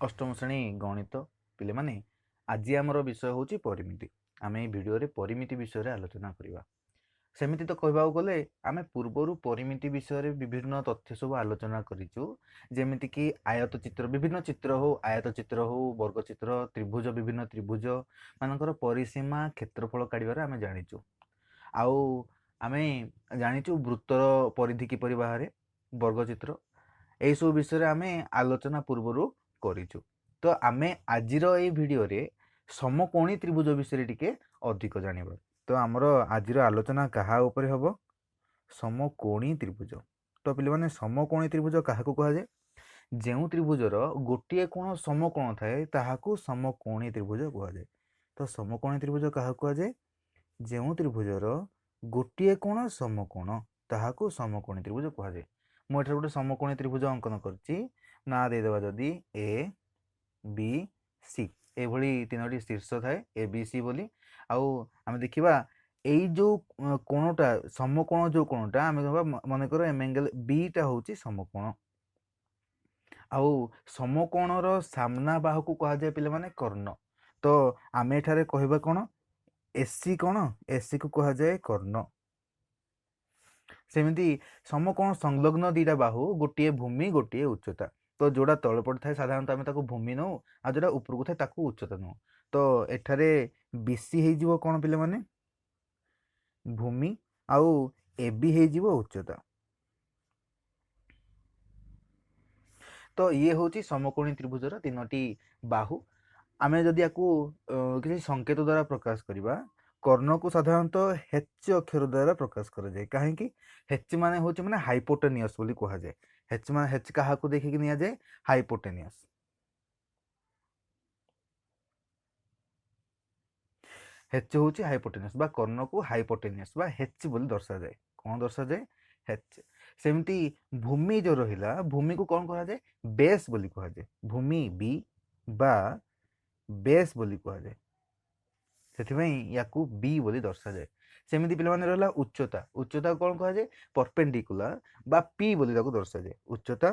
अष्टम श्रेणी गणित पिले माने आज आमर विषय हूँ परिमिति। आम ये भिडियो परिमिति विषय रे आलोचना करवा। सेमिति तो कहबा गले आम पूर्वर परिमिति विषय विभिन्न तथ्य सब आलोचना करिचु। जेमिति कि आयत चित्र विभिन्न चित्र हो, आयत चित्र हो, वर्ग चित्र, त्रिभुज विभिन्न त्रिभुज मानकर परिसीमा क्षेत्रफल काढ़ आम जाचु। आउ आम जाचु वृत्तर परिधि किपरि बाहर वर्ग चित्र यही सब विषय आम आलोचना पूर्वर करिचु। तो आम आज भिडियो समकोणी त्रिभुज विषय टिके अधिक जानिबा। तो आमर आज आलोचना क्या ऊपर हम समकोणी त्रिभुज। तो पे मैंने समकोणी त्रिभुज क्या कहुए जो त्रिभुजर गोटे कोण समकोण थाए ताहाकू समकोणी त्रिभुज कहुए। तो समकोणी त्रिभुज क्या कहुए जो त्रिभुजर गोटे कोण समकोण ताहाकू समकोणी त्रिभुज कहुए। मुझे गोटे समकोणी त्रिभुज अंकन कर ना देदेबा जदि ए बी सी ये तीनो शीर्ष थाए ए बी सी बोली। आम देखा यही जो कोणटा समकोण जो कोणटा आम मनकर एम एंगल बीटा हूँ समकोण। आउ समकोणर सामना बाहु को कहुए पे माने कर्ण। तो आम एठारे कहबा कौन एसी कौन एसी को कहुए कर्ण। सेमती समकोण संलग्न दीटा बाहु गोटे भूमि गोटे उच्चता। तो जोड़ा तल पड़ थाए साधारणतः आम ताको भूमि नौ आ जोड़ा उपरकू थाए ताकू उच्चता नौ। तो एठारे बीसी हो कौन पे माने भूमि आउ एबी हो उच्चता। तो ये हूँ समकोणी त्रिभुजर तीनोटी बाहु। आमे जदि याकू किसी संकेत द्वारा प्रकाश करवा कर्ण को साधारणतः हेच अक्षर द्वारा प्रकाश कराए। कहीं हेच माने हूँ माने हाइपोटेनियस बोली कहुए। हेच माने हेच क्या देखिक नि जाए हाइपोटेनियस। हेच हूँ हाइपोटेनियस बा कर्ण को हाइपोटेनियस बा हेच बोली दर्शा जाए। कौन दर्शा जाए हेच। सेमती भूमि जो रहा भूमि को कौन कह जाए बेस बोली कहुए। भूमि बी बा बेस बोली कहुए से याकू बी बोली दर्शा जाए। सेमती पे रहा उच्चता उच्चता कौन कहुए परपेंडिकुलर बा पी बोली दर्शा जाए। उच्चता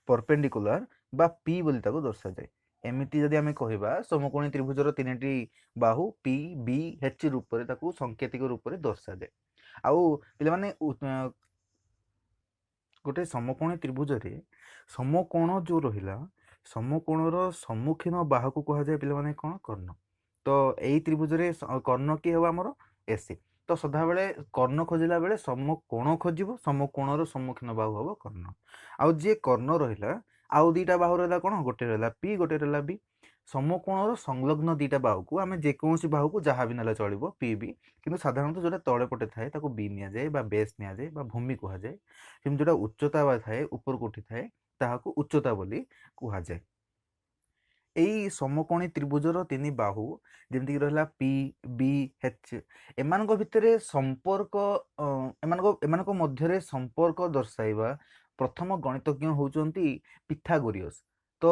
परपेंडिकुलर बा पी बोली दर्शा जाए। एमती जदि आम कह समकोणी त्रिभुजर तीन बाहु पी बी एच रूप से सांकेतिक रूप से दर्शा जाए। आउ पे गोटे समकोणी त्रिभुज समकोण जो रहा समकोणर सम्मुखीन बाहु को कहुए पे माने कौन कर्ण। तो यही त्रिभुज कर्ण किए हम आमर एसी। तो सदा बेले कर्ण खोजिला बेले समकोण खोज समकोणर सम्मुखीन बाहु हम कर्ण। आउ जी कर्ण रहा आउ दीटा बाहु रहा कौन गोटे रहा पी गोटे रहा बी। समकोणर संलग्न दीटा बाहु को आम जेकोसी बाहु को जहाँ भी ना चलो पी बी किंतु साधारणतः जो तले पटे थाए बी नि जाए बेस नि जाए भूमि कहुए। कि जो उच्चता थाए ऊपर को उठी थाए ताहाकू उच्चता बोली कहुए। यही समकोणी त्रिभुजर तीन बाहु जमीक रहा पी बी एच एम भितर संपर्क एम मध्य संपर्क दर्शाइबा प्रथम गणितज्ञ होउचंती पिथागोरियस। तो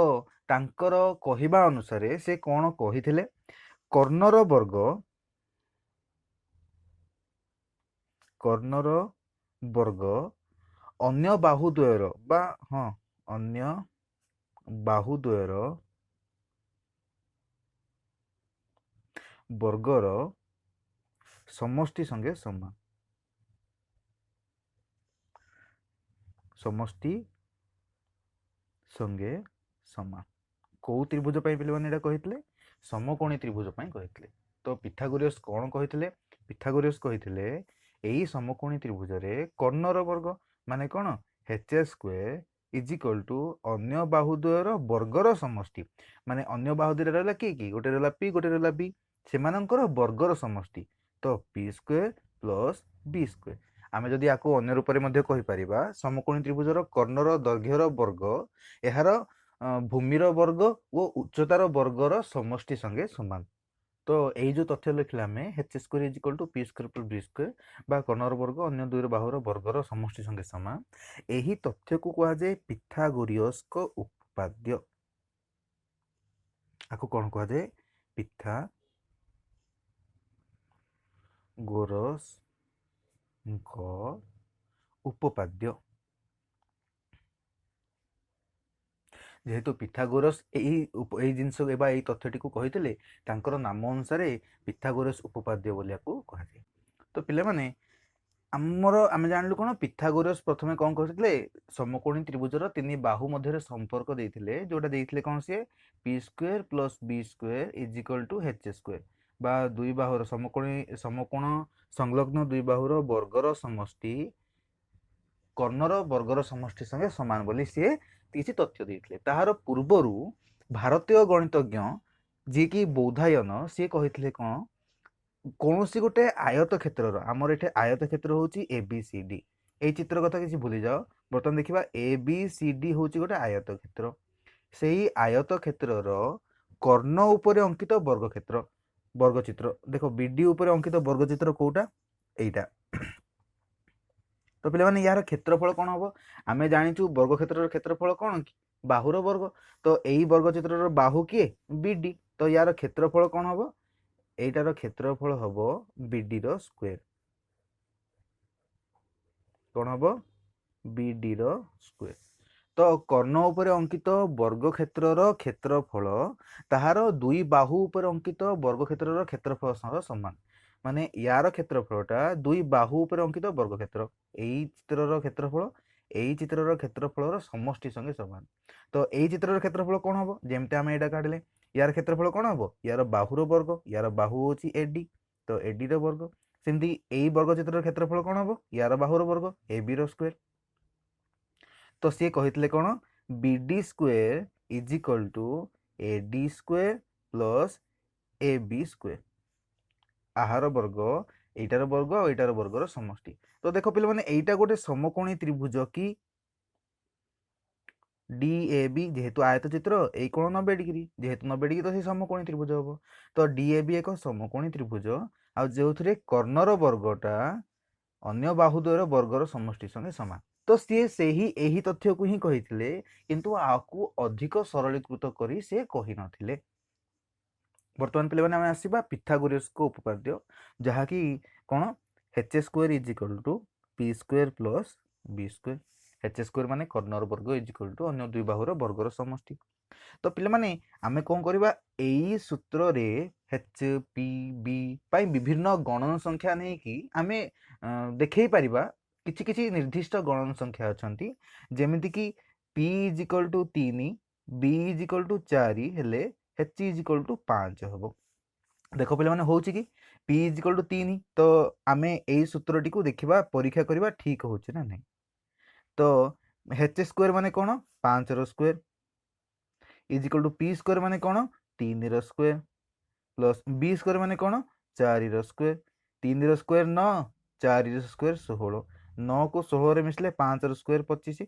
तांकर कहिबा अनुसार से कौन कही कर्णर वर्ग अन्य बाहुद्वयर बा हाँ अन्य बाहुद्वयर वर्गर समष्टि संगे समान। समष्टि संगे समान कौ त्रिभुज पे मैंने कहते समकोणी त्रिभुज कहते। तो पिथागोरियस कौन कहते पिथागोरियस कहते यही समकोणी त्रिभुज कर्णर वर्ग माने कौन H square is equal to अन्य बाहुद्वयर वर्गर समष्टि। माने अन्य बाहुद्वय रहा कि गोटे रहा पी गोटे रहा बी से वर्गर समष्टि। तो P square plus B square आम जदि या अन्य रूप में कहीपर समकोणी त्रिभुजर कर्णर दैर्घ्यर वर्ग यार भूमिर वर्ग और उच्चतार वर्गर समष्टि संगे समान। तो यही जो तथ्य लिखले आम H square is equal to P square plus B square बा कर्णर वर्ग अन्य दुई बाहुर वर्गर समष्टि संगे समान। यही तथ्य को कहुए पिथागोरियस उपपाद्य। आपको कौन कहुए पिथागोरस ଉପପାଦ୍ୟ। ଯେହେତୁ ପିଥାଗୋରସ୍ ଏଇ ଜିନିଷ ବା ଏଇ ତଥ୍ୟଟିକୁ କହିଥିଲେ, ତାଙ୍କର ନାମ ଅନୁସାରେ ପିଥାଗୋରସ୍ ଉପପାଦ୍ୟ ବୋଲି ୟାକୁ କୁହାଯାଏ। ତ ପିଲାମାନେ ଆମେ ଜାଣିଲୁ କ'ଣ, ପିଥାଗୋରସ୍ ପ୍ରଥମେ କ'ଣ କରିଥିଲେ, ସମକୋଣୀ ତ୍ରିଭୁଜର ତିନି ବାହୁ ମଧ୍ୟରେ ସମ୍ପର୍କ ଦେଇଥିଲେ, ଯୋଉଟା ଦେଇଥିଲେ କ'ଣ, ସିଏ P square plus B square is equal to H square, ବା ଦୁଇ ବାହୁର ସମକୋଣ ସଂଲଗ୍ନ ଦୁଇ ବାହୁର ବର୍ଗର ସମଷ୍ଟି କର୍ଣ୍ଣର ବର୍ଗର ସମଷ୍ଟି ସଙ୍ଗେ ସମାନ ବୋଲି ସିଏ କିଛି ତଥ୍ୟ ଦେଇଥିଲେ। ତାହାର ପୂର୍ବରୁ ଭାରତୀୟ ଗଣିତଜ୍ଞ ଯିଏକି ବୌଧାୟନ, ସିଏ କହିଥିଲେ କ'ଣ, କୌଣସି ଗୋଟେ ଆୟତ କ୍ଷେତ୍ରର, ଆମର ଏଠି ଆୟତ କ୍ଷେତ୍ର ହେଉଛି ଏ ବି ସି ଡି, ଏଇ ଚିତ୍ର କଥା କିଛି ଭୁଲିଯାଅ। ବର୍ତ୍ତମାନ ଦେଖିବା ଏ ବି ସି ଡି ହେଉଛି ଗୋଟେ ଆୟତ କ୍ଷେତ୍ର। ସେଇ ଆୟତ କ୍ଷେତ୍ରର କର୍ଣ୍ଣ ଉପରେ ଅଙ୍କିତ ବର୍ଗଚିତ୍ର ଦେଖ, ବିଡି ଉପରେ ଅଙ୍କିତ ବର୍ଗଚିତ୍ର କୋଉଟା, ଏଇଟା। ତ ପିଲାମାନେ ଏହାର କ୍ଷେତ୍ରଫଳ କ'ଣ ହବ, ଆମେ ଜାଣିଛୁ ବର୍ଗକ୍ଷେତ୍ରର କ୍ଷେତ୍ରଫଳ କ'ଣ କି, ବାହୁର ବର୍ଗ। ତ ଏଇ ବର୍ଗଚିତ୍ରର ବାହୁ କିଏ, ବିଡି। ତ ୟାର କ୍ଷେତ୍ରଫଳ କ'ଣ ହବ, এইটার ক্ষেত্রফল হব বিডির স্কোয়ার। কোণ হব, বিডির স্কোয়ার। তো কর্ণ উপরে অঙ্কিত বর্গক্ষেত্রর ক্ষেত্রফল তাহার দুই বাহু উপরে অঙ্কিত বর্গক্ষেত্রর ক্ষেত্রফল সহ সমান। মানে ইয়ার ক্ষেত্রফলটা দুই বাহু উপরে অঙ্কিত বর্গক্ষেত্র, এই চিত্রর ক্ষেত্রফল এই চিত্রর ক্ষেত্রফলর সমষ্টি সঙ্গে সমান। তো এই চিত্রর ক্ষেত্রফল কোণ হব, যেমতি আমি এটা কাটিলে, ইয়ার ক্ষেত্রফল কোণ হব, ইয়ার বাহুর বর্গ, ইয়ার বাহু হচ্ছে এডি, তো এডির বর্গ। সেমতি এই বর্গচিত্রর ক্ষেত্রফল কোণ হব, ইয়ার বাহুর বর্গ, এবির স্কোয়ার। তো সিଏ କହିଥିଲେ କ'ଣ, BD square is equal to AD square plus AB square. ଆହାର ବର୍ଗ, ଏଇଟାର ବର୍ଗ ଆଉ ଏଇଟାର ବର୍ଗର ସମଷ୍ଟି। ତ ଦେଖ ପିଲାମାନେ, ଏଇଟା ଗୋଟେ ସମକୋଣୀ ତ୍ରିଭୁଜ କି DAB, ଯେହେତୁ ଆୟତ ଚିତ୍ର, ଏଇ କୋଣ 90 ଡିଗ୍ରୀ, ଯେହେତୁ 90 ଡିଗ୍ରୀ ତ ସେ ସମକୋଣୀ ତ୍ରିଭୁଜ ହବ। ତ DAB ଏକ ସମକୋଣୀ ତ୍ରିଭୁଜ, ଆଉ ଯେଉଁଥିରେ କର୍ଣ୍ଣର ବର୍ଗଟା ଅନ୍ୟ ବାହୁଦ୍ୱୟର ବର୍ଗର ସମଷ୍ଟି ସଙ୍ଗେ ସମାନ। ତ ସିଏ ଏହି ତଥ୍ୟକୁ ହିଁ କହିଥିଲେ, କିନ୍ତୁ ଆକୁ ଅଧିକ ସରଳୀକୃତ କରି ସେ କହିନଥିଲେ। ବର୍ତ୍ତମାନ ପିଲାମାନେ ଆମେ ଆସିବା ପିଥାଗୋରସ୍ଙ୍କ ଉପପାଦ୍ୟ, ଯାହାକି କ'ଣ, H square is equal to P square plus B square. H square ମାନେ କର୍ଣ୍ଣର ବର୍ଗ ଇଜ୍ ଇକ୍ୱାଲ୍ ଟୁ ଅନ୍ୟ ଦୁଇ ବାହୁର ବର୍ଗର ସମଷ୍ଟି। ତ ପିଲାମାନେ ଆମେ କ'ଣ କରିବା, ଏଇ ସୂତ୍ରରେ ଏଚ୍ ପି ବି ପାଇଁ ବିଭିନ୍ନ ଗଣନ ସଂଖ୍ୟା ନେଇକି ଆମେ ଦେଖେଇ ପାରିବା କିଛି କିଛି ନିର୍ଦ୍ଦିଷ୍ଟ ଗଣନ ସଂଖ୍ୟା ଅଛନ୍ତି, ଯେମିତିକି P is equal two 3, B is equal two 4 ହେଲେ ଏଚ୍ ଇଜ୍ ଇକ୍ୱାଲ୍ ଟୁ 5 ହବ। ଦେଖ ପିଲାମାନେ, ହେଉଛି କି ପି ଇଜ୍ ଇକ୍ୱାଲ୍ ଟୁ 3, ତ ଆମେ ଏଇ ସୂତ୍ରଟିକୁ ଦେଖିବା, ପରୀକ୍ଷା କରିବା ଠିକ୍ ହେଉଛି ନା ନାହିଁ। ତ ଏଚ୍ ସ୍କୋୟାର ମାନେ କ'ଣ, 5ର square is equal to P square ମାନେ କ'ଣ, 3ର ସ୍କୋୟାର ପ୍ଲସ୍ ବି ସ୍କୋୟାର ମାନେ କ'ଣ, 4ର ସ୍କୋୟାର। 3ର ସ୍କୋୟାର 9, 4ର ସ୍କୋୟାର 16, 9କୁ 16ରେ ମିଶିଲେ 5ର ସ୍କୋୟାର 25।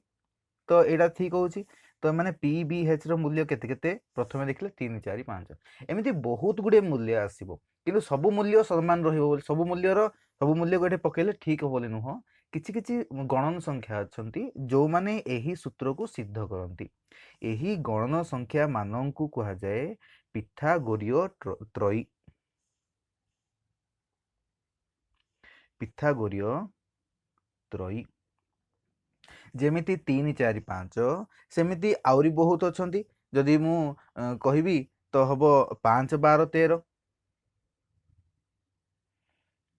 ତ ଏଇଟା ଠିକ୍ ହେଉଛି। ତ ମାନେ ପି ବି ଏଚ୍ ର ମୂଲ୍ୟ କେତେ କେତେ, ପ୍ରଥମେ ଦେଖିଲେ 3, 4, 5, ଏମିତି ବହୁତ ଗୁଡ଼ିଏ ମୂଲ୍ୟ ଆସିବ, କିନ୍ତୁ ସବୁ ମୂଲ୍ୟ ସମାନ ରହିବ ବୋଲି, ସବୁ ମୂଲ୍ୟକୁ ଏଠି ପକେଇଲେ ଠିକ୍ ହବ ବୋଲି ନୁହଁ। କିଛି କିଛି ଗଣନ ସଂଖ୍ୟା ଅଛନ୍ତି ଯେଉଁମାନେ ଏହି ସୂତ୍ରକୁ ସିଦ୍ଧ କରନ୍ତି। ଏହି ଗଣନ ସଂଖ୍ୟା ମାନଙ୍କୁ କୁହାଯାଏ ପିଥାଗୋରୀୟ ତ୍ରୟୀ। ପିଥାଗୋରୀୟ ତ୍ରୟୀ ଯେମିତି 3, 4, 5, ସେମିତି ଆହୁରି ବହୁତ ଅଛନ୍ତି। ଯଦି ମୁଁ କହିବି ତ ହବ 5, 12, 13।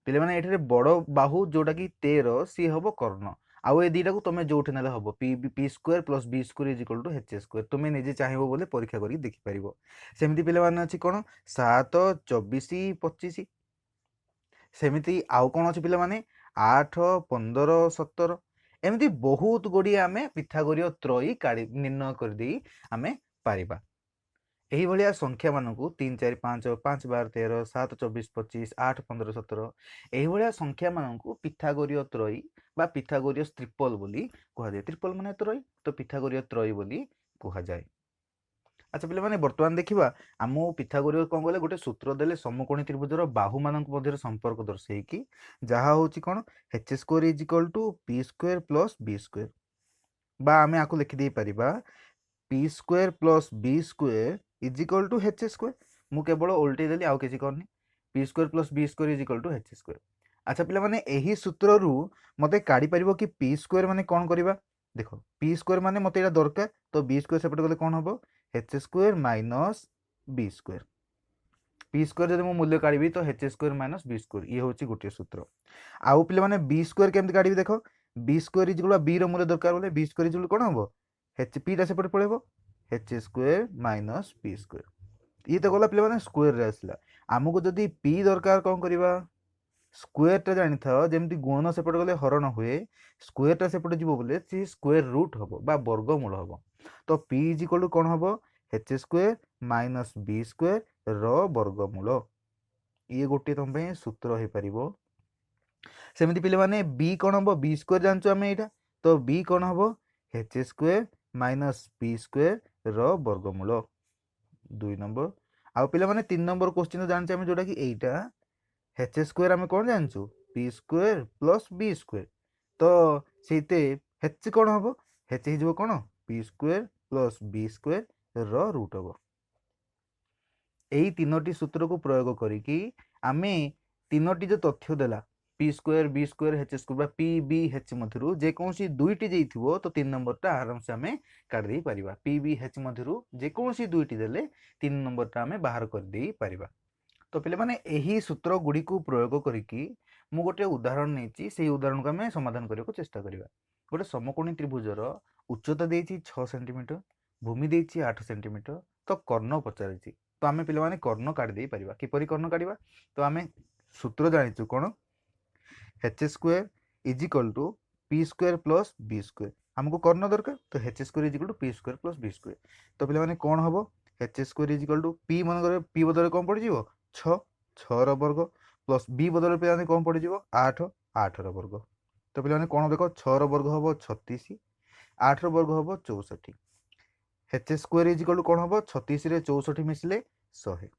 ପିଲାମାନେ, ଏଠାରେ ବଡ଼ ବାହୁ ଯୋଉଟାକି 13, ସିଏ ହବ କର୍ଣ୍ଣ, ଆଉ ଏ ଦୁଇଟାକୁ ତମେ ଯୋଉଠି ନେଲେ ହବ, P square plus B square is equal to H square. ତୁମେ ନିଜେ ଚାହିଁବ ବୋଲେ ପରୀକ୍ଷା କରିକି ଦେଖିପାରିବ। ସେମିତି ପିଲାମାନେ ଅଛି କ'ଣ, 7, 24, 25। ସେମିତି ଆଉ କ'ଣ ଅଛି ପିଲାମାନେ, 8, 15, 17। ଏମିତି ବହୁତ ଗୁଡ଼ିଏ ଆମେ ପିଥାଗୋରୀୟ ତ୍ରୟୀ ନିର୍ଣ୍ଣୟ କରିଦେଇ ଆମେ ପାରିବା। ଏହିଭଳିଆ ସଂଖ୍ୟାମାନଙ୍କୁ 3, 4, 5, 5, 12, 13, 7, 24, 25, 8, 15, 17 ଏହିଭଳିଆ ସଂଖ୍ୟାମାନଙ୍କୁ ପିଥାଗୋରୀୟ ତ୍ରୟୀ ବା ପିଥାଗୋରୀୟ ତ୍ରିପଲ ବୋଲି କୁହାଯାଏ। ତ୍ରିପଲ ମାନେ ତ୍ରୟୀ, ତ ପିଥାଗୋରୀୟ ତ୍ରୟୀ ବୋଲି କୁହାଯାଏ। ଆଚ୍ଛା ପିଲାମାନେ, ବର୍ତ୍ତମାନ ଦେଖିବା ଆମକୁ ପିଥାଗୋରୀୟ କ'ଣ କହିଲେ, ଗୋଟେ ସୂତ୍ର ଦେଲେ ସମକୋଣୀ ତ୍ରିଭୁଜର ବାହୁମାନଙ୍କ ମଧ୍ୟରେ ସମ୍ପର୍କ ଦର୍ଶେଇକି, ଯାହା ହେଉଛି କ'ଣ, H square is equal to P square plus B square, ବା ଆମେ ଆକୁ ଲେଖିଦେଇପାରିବା P square plus B square is equal to H square. ମୁଁ କେବଳ ଓଲଟେଇ ଦେଲି, ଆଉ କିଛି କରିନି। P square plus B square is equal to H square. अच्छा पिलामाने एही सूत्ररू मते काढी परिबो कि पी स्क्वायर माने कोन करबा देखो पी स्क्वायर माने मते एटा दरकार तो बी स्क्वायर सेपटे गले कोन हबो H square minus B square P square जदि मु मूल्य काढिबी तो H square minus B square ये होची गोटे सूत्र आउ पिलामाने बी स्क्वायर केमति काढिबी देखो B square is equal B रो मूल्य दरकार बोले बी स्क्वायर इज इक्वल कोन हबो एच पी टा सेपटे पळेबो H square minus P square ये तो गला पिलामाने स्क्वायर रे आसला हमको जदि पी दरकार कोन करबा स्क्वायर टा जानि था जेमति गुणन सेपटे गले हरण हुए स्क्वायर टा सेपटे जीवो बोले सी स्क्वायर रूट हबो बा वर्गमूल हबो तो p इज इक्वल टू कोन हबो h square minus b square रो वर्गमूल ये गोटे तुम पे सूत्र हे परिबो सेमति पिले माने b कोन हबो b स्क्वायर जानचो हमें एटा तो b कोन हबो h square minus p square रो वर्गमूल 2 नंबर आउ पिले माने 3 नंबर क्वेश्चन जानचे हमें जोटा कि एटा एच स्क्वायर आम कौन जानचु P square plus B square तो सेते एच कौन हम एच हो कौन P square plus B square रो रूट हम यही तीनोटी सूत्र को प्रयोग करिकी आमे तीनोटी जो तथ्य देला P square B square H square P B H मध्यरु जेकोसी दुईटी जेइथिबो तो 3 नंबर टा आराम से आमे काट देई परिबा पी बी एच मध्यरु जेकोसी दुईटी देले 3 नंबर टा आमे बाहर कर देई परिबा तो पे मैंने यही सूत्र गुड़ी को प्रयोग करिकी मु गोटे उदाहरण नहीं से उदाहरण को आम समाधान करने को चेष्टा करवा गोटे समकोणी त्रिभुजर उच्चता देती 6 सेंटीमीटर भूमि देती 8 सेंटीमीटर तो कर्ण पचार तो आम पे कर्ण काढ़ी पार किपर कर्ण काढ़ा तो आम सूत्र जाचु कौन H square is equal to P square plus B square हमको कर्ण दरकार तो H square is equal to P square plus B square तो पे कौन हम H square is equal to P मन पी बदल कौन पड़ 6 वर्ग प्लस बी बदल पे कौन पड़ 8 वर्ग तो पे कौन देख 6 वर्ग हम 36 8 वर्ग हम 64 H square is equal to कौन हम 36 रे 64 मिसले 100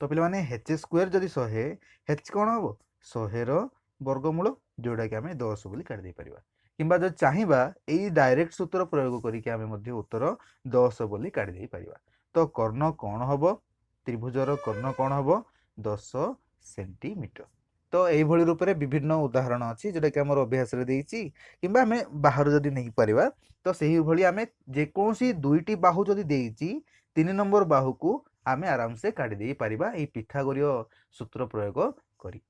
तो पे एच स्क्वायर जदि 100 एच कौन हम 100 वर्गमूल जोटा कि आम 10 बोली काढ़ी दे परिबा किंबा जो चाहिबा एई डायरेक्ट सूत्र प्रयोग करिके आम उत्तर 10 बोली काढ़ी दे परिबा तो कर्ण कौन हम त्रिभुजर कर्ण कौन हम 10 सेंटीमीटर तो यही रूप में विभिन्न उदाहरण अच्छी जोटा कि आम अभ्यास किंबा आम बाहर जदि नहीं पारिबा तो सही भली आम जेकोसी दुईटी बाहु जदि देइची 3 नंबर बाहु को आम आराम से काढ़ी दे पारिबा एई पिथागोरीय सूत्र प्रयोग करी